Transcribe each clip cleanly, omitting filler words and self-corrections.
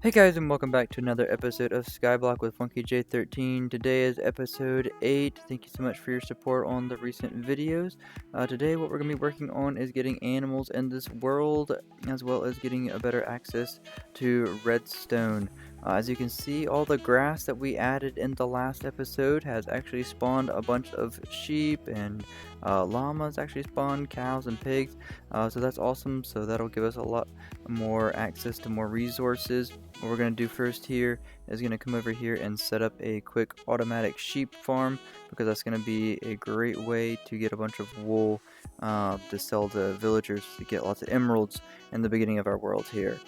Hey guys, and welcome back to another episode of SkyBlock with FunkyJ13. Today is episode 8. Thank you so much for your support on the recent videos. Today what we're going to be working on is getting animals in this world, as well as getting a better access to redstone. As you can see, all the grass that we added in the last episode has actually spawned a bunch of sheep, and llamas actually spawned cows and pigs. So that's awesome. So that'll give us a lot more access to more resources. What we're going to do first here is going to come over here and set up a quick automatic sheep farm, because that's going to be a great way to get a bunch of wool to sell to villagers to get lots of emeralds in the beginning of our world here.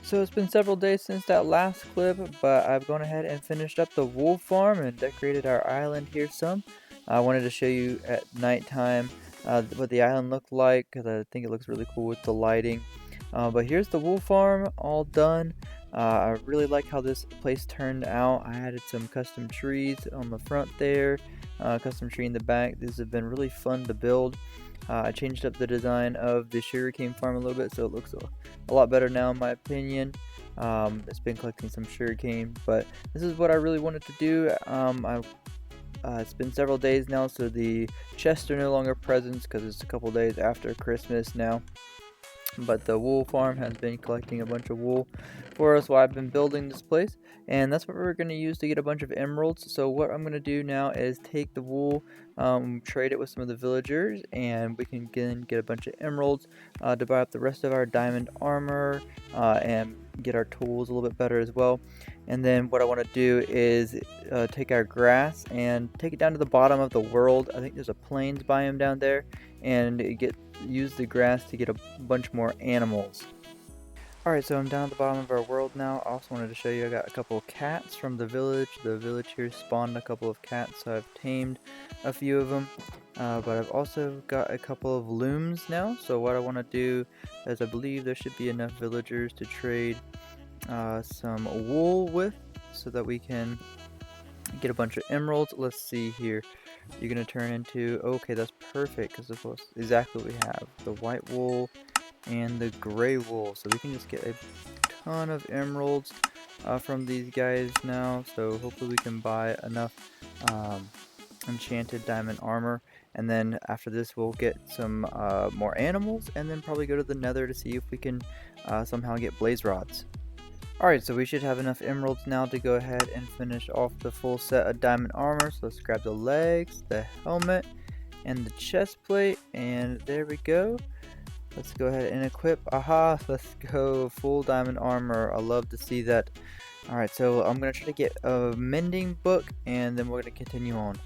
So it's been several days since that last clip, but I've gone ahead and finished up the wool farm and decorated our island here some. I wanted to show you at nighttime what the island looked like, because I think it looks really cool with the lighting. But here's the wool farm all done. I really like how this place turned out. I added some custom trees on the front there, custom tree in the back. These have been really fun to build. I changed up the design of the sugarcane farm a little bit, so it looks a lot better now in my opinion. It's been collecting some sugarcane, but this is what I really wanted to do. It's been several days now, so the chests are no longer present because it's a couple days after Christmas now. But the wool farm has been collecting a bunch of wool for us while I've been building this place, and that's what we're going to use to get a bunch of emeralds. So what I'm going to do now is take the wool, trade it with some of the villagers, and we can again get a bunch of emeralds to buy up the rest of our diamond armor and get our tools a little bit better as well. And then what I want to do is take our grass and take it down to the bottom of the world. I think there's a plains biome down there, and use the grass to get a bunch more animals. Alright, so I'm down at the bottom of our world now. I also wanted to show you I got a couple of cats from the village. The village here spawned a couple of cats, so I've tamed a few of them. But I've also got a couple of looms now. So what I want to do is I believe there should be enough villagers to trade some wool with, so that we can get a bunch of emeralds. Let's see here. You're gonna turn into, okay, that's perfect, because that's exactly what we have, the white wool and the gray wool. So we can just get a ton of emeralds from these guys now. So hopefully we can buy enough enchanted diamond armor, and then after this we'll get some more animals, and then probably go to the nether to see if we can somehow get blaze rods. Alright, so we should have enough emeralds now to go ahead and finish off the full set of diamond armor. So let's grab the legs, the helmet, and the chest plate, and there we go. Let's go ahead and equip. Aha, let's go, full diamond armor. I love to see that. Alright, so I'm going to try to get a mending book, and then we're going to continue on.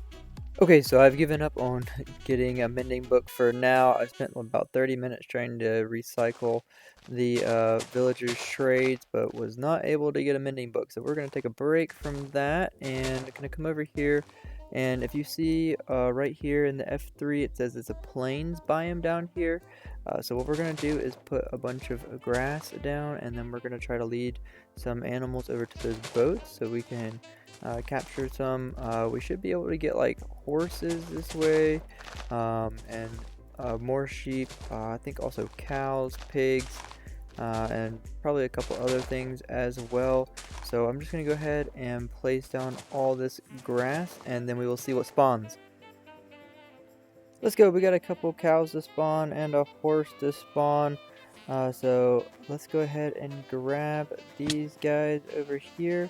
Okay, so I've given up on getting a mending book for now. I spent about 30 minutes trying to recycle the villagers' trades, but was not able to get a mending book. So we're going to take a break from that, and going to come over here. And if you see right here in the F3, it says it's a plains biome down here. So what we're going to do is put a bunch of grass down, and then we're going to try to lead some animals over to those boats so we can capture some. We should be able to get like horses this way, and more sheep, I think also cows, pigs, and probably a couple other things as well. So I'm just going to go ahead and place down all this grass, and then we will see what spawns. Let's go. We got a couple cows to spawn and a horse to spawn. So let's go ahead and grab these guys over here.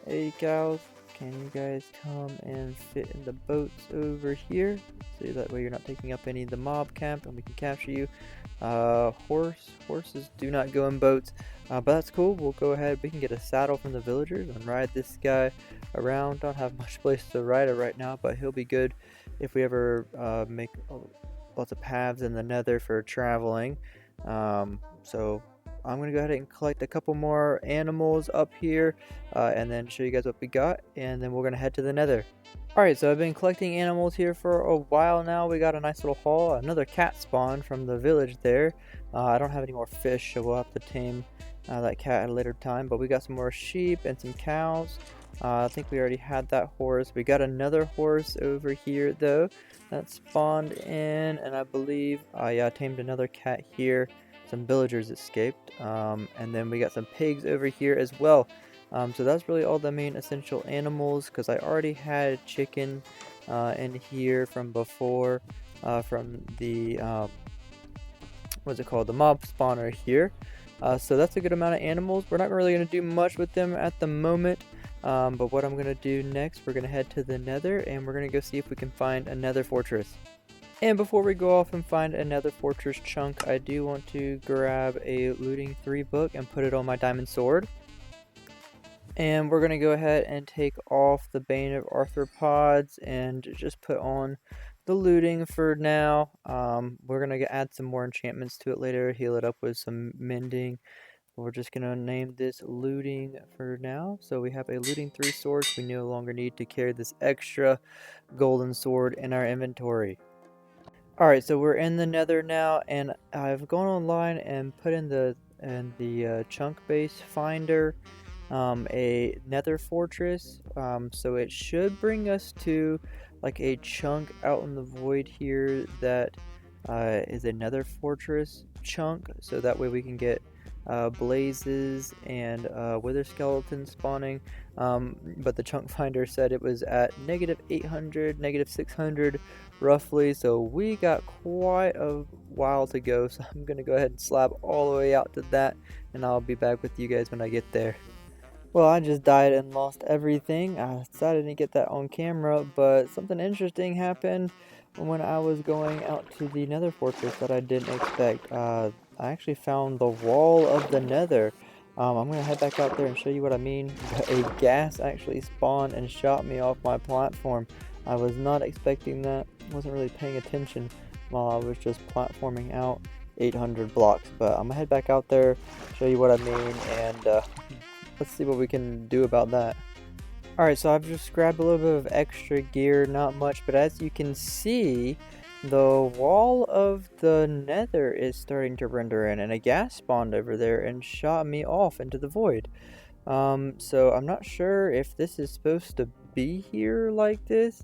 Hey cows, can you guys come and fit in the boats over here? So that way you're not taking up any of the mob camp, and we can capture you. Horses do not go in boats, but that's cool. We'll go ahead, we can get a saddle from the villagers and ride this guy around. Don't have much place to ride it right now, but he'll be good if we ever make lots of paths in the nether for traveling. So I'm going to go ahead and collect a couple more animals up here, and then show you guys what we got, and then we're going to head to the nether. Alright, so I've been collecting animals here for a while now. We got a nice little haul. Another cat spawn from the village there. I don't have any more fish, so we'll have to tame that cat at a later time. But we got some more sheep and some cows. I think we already had that horse. We got another horse over here though that spawned in, and I believe yeah, I tamed another cat here. Some villagers escaped, and then we got some pigs over here as well. So that's really all the main essential animals, because I already had chicken in here from before, from the what's it called, the mob spawner here. So that's a good amount of animals. We're not really going to do much with them at the moment, but what I'm going to do next, we're going to head to the Nether, and we're going to go see if we can find another fortress. And before we go off and find another fortress chunk, I do want to grab a looting 3 book and put it on my diamond sword. And we're going to go ahead and take off the Bane of Arthropods and just put on the looting for now. We're going to add some more enchantments to it later, heal it up with some mending. We're just going to name this looting for now. So we have a looting 3 swords. We no longer need to carry this extra golden sword in our inventory. Alright, so we're in the Nether now, and I've gone online and put in the chunk base finder a Nether fortress. So it should bring us to like a chunk out in the void here that is a Nether fortress chunk. So that way we can get blazes and wither skeletons spawning. But the chunk finder said it was at -800, -600 roughly, so we got quite a while to go. So I'm gonna go ahead and slab all the way out to that, and I'll be back with you guys when I get there. Well, I just died and lost everything. I decided to get that on camera, but something interesting happened when I was going out to the Nether fortress that I didn't expect. I actually found the wall of the Nether. I'm going to head back out there and show you what I mean. A ghast actually spawned and shot me off my platform. I was not expecting that. Wasn't really paying attention while I was just platforming out 800 blocks. But I'm going to head back out there, show you what I mean, and let's see what we can do about that. Alright, so I've just grabbed a little bit of extra gear, not much, but as you can see, the wall of the Nether is starting to render in, and a ghast spawned over there and shot me off into the void. So I'm not sure if this is supposed to be here like this.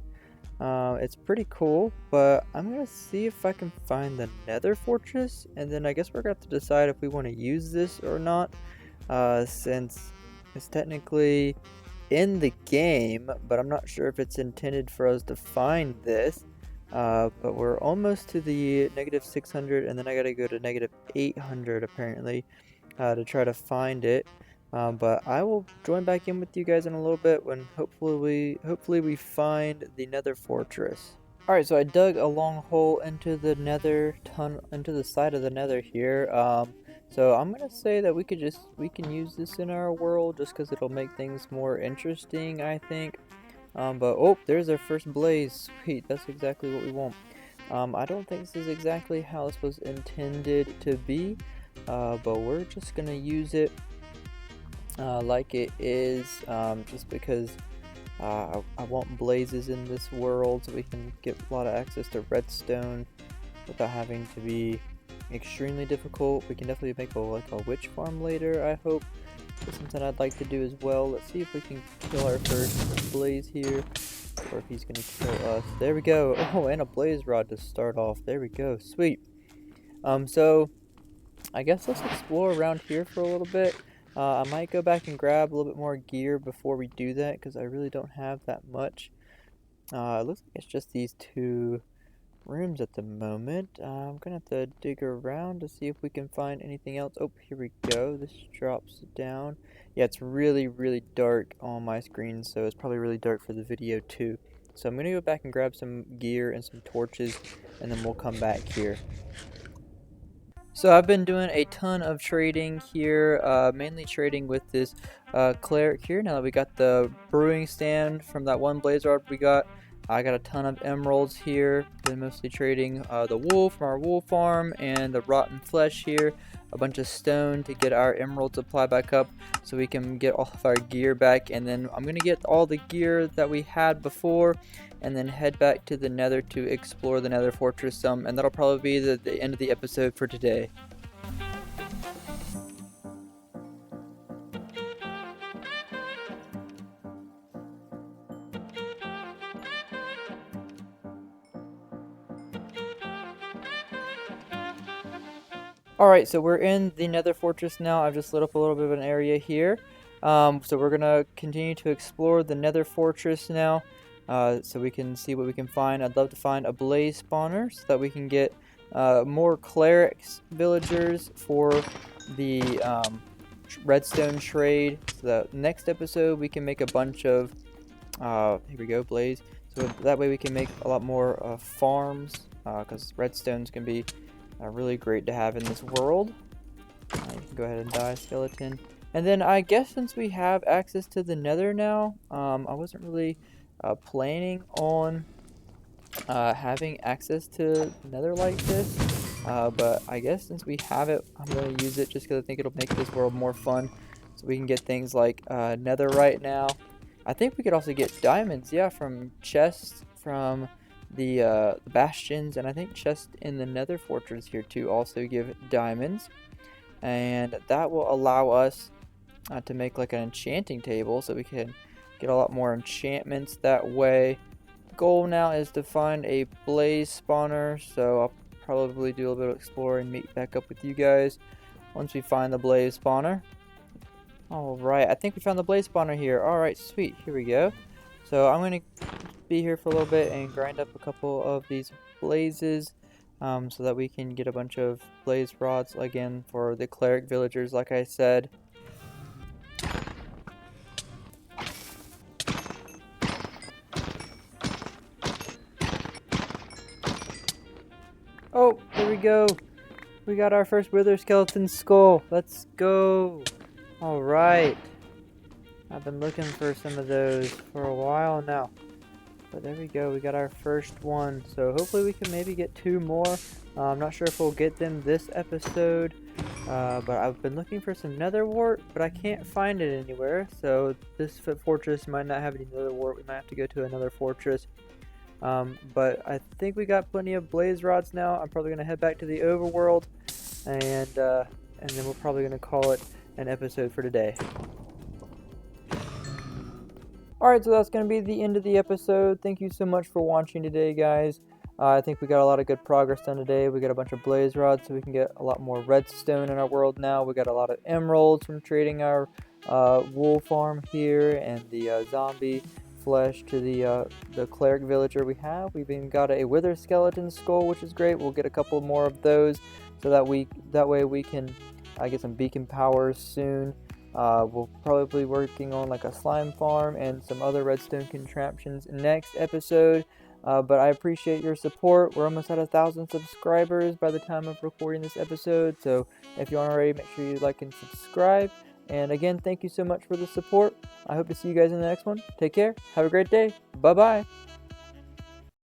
It's pretty cool, but I'm gonna see if I can find the Nether fortress, and then I guess we're gonna have to decide if we want to use this or not, since it's technically in the game, but I'm not sure if it's intended for us to find this. But we're almost to the -600, and then I gotta go to -800 apparently to try to find it. But I will join back in with you guys in a little bit when hopefully we find the Nether fortress. Alright, so I dug a long hole into the Nether into the side of the Nether here. So I'm gonna say that we can use this in our world just because it'll make things more interesting, I think. But oh, there's our first blaze. Sweet, that's exactly what we want. I don't think this is exactly how this was intended to be, but we're just gonna use it like it is, just because I want blazes in this world so we can get a lot of access to redstone without having to be extremely difficult. We can definitely make a witch farm later, I hope. That's something I'd like to do as well. Let's see if we can kill our first blaze here, or if he's gonna kill us. There we go. Oh, and a blaze rod to start off. There we go. Sweet. So I guess let's explore around here for a little bit. I might go back and grab a little bit more gear before we do that, because I really don't have that much. It looks like it's just these 2 rooms at the moment. I'm gonna have to dig around to see if we can find anything else. Oh, here we go. This drops down. Yeah, it's really, really dark on my screen, so it's probably really dark for the video too. So I'm gonna go back and grab some gear and some torches, and then we'll come back here. So I've been doing a ton of trading here, mainly trading with this cleric here. Now that we got the brewing stand from that one blaze rod we got, I got a ton of emeralds here. Been mostly trading the wool from our wool farm and the rotten flesh here. A bunch of stone to get our emerald supply back up so we can get all of our gear back. And then I'm going to get all the gear that we had before and then head back to the Nether to explore the Nether fortress some. And that'll probably be the end of the episode for today. Alright, so we're in the Nether Fortress now. I've just lit up a little bit of an area here. So we're gonna continue to explore the Nether Fortress now, so we can see what we can find. I'd love to find a blaze spawner so that we can get more clerics villagers for the redstone trade. So that next episode we can make a bunch of here we go, blaze. So that way we can make a lot more farms, because redstones can be really great to have in this world. You can go ahead and die, skeleton. And then I guess since we have access to the Nether now, I wasn't really planning on having access to Nether like this. But I guess since we have it, I'm going to use it just because I think it'll make this world more fun. So we can get things like Netherite now. I think we could also get diamonds, yeah, from chests from the bastions, and I think chests in the Nether Fortress here too also give diamonds. And that will allow us to make like an enchanting table so we can get a lot more enchantments that way. Goal now is to find a blaze spawner, so I'll probably do a little bit of exploring and meet back up with you guys once we find the blaze spawner. Alright, I think we found the blaze spawner here. Alright, sweet, here we go. So I'm going to be here for a little bit and grind up a couple of these blazes so that we can get a bunch of blaze rods again for the cleric villagers like I said. Oh, there we go. We got our first wither skeleton skull. Let's go. Alright. I've been looking for some of those for a while now. But there we go. We got our first one. So hopefully we can maybe get 2 more. I'm not sure if we'll get them this episode. But I've been looking for some nether wart, but I can't find it anywhere. So this fortress might not have any nether wart. We might have to go to another fortress. But I think we got plenty of blaze rods now. I'm probably going to head back to the overworld. And then we're probably going to call it an episode for today. Alright, so that's going to be the end of the episode. Thank you so much for watching today, guys. I think we got a lot of good progress done today. We got a bunch of blaze rods, so we can get a lot more redstone in our world now. We got a lot of emeralds from trading our wool farm here, and the zombie flesh to the cleric villager we have. We've even got a wither skeleton skull, which is great. We'll get a couple more of those, so that way we can get some beacon powers soon. We'll probably be working on like a slime farm and some other redstone contraptions next episode. But I appreciate your support. We're almost at 1,000 subscribers by the time of recording this episode. So if you aren't already, make sure you like and subscribe. And again, thank you so much for the support. I hope to see you guys in the next one. Take care. Have a great day. Bye-bye.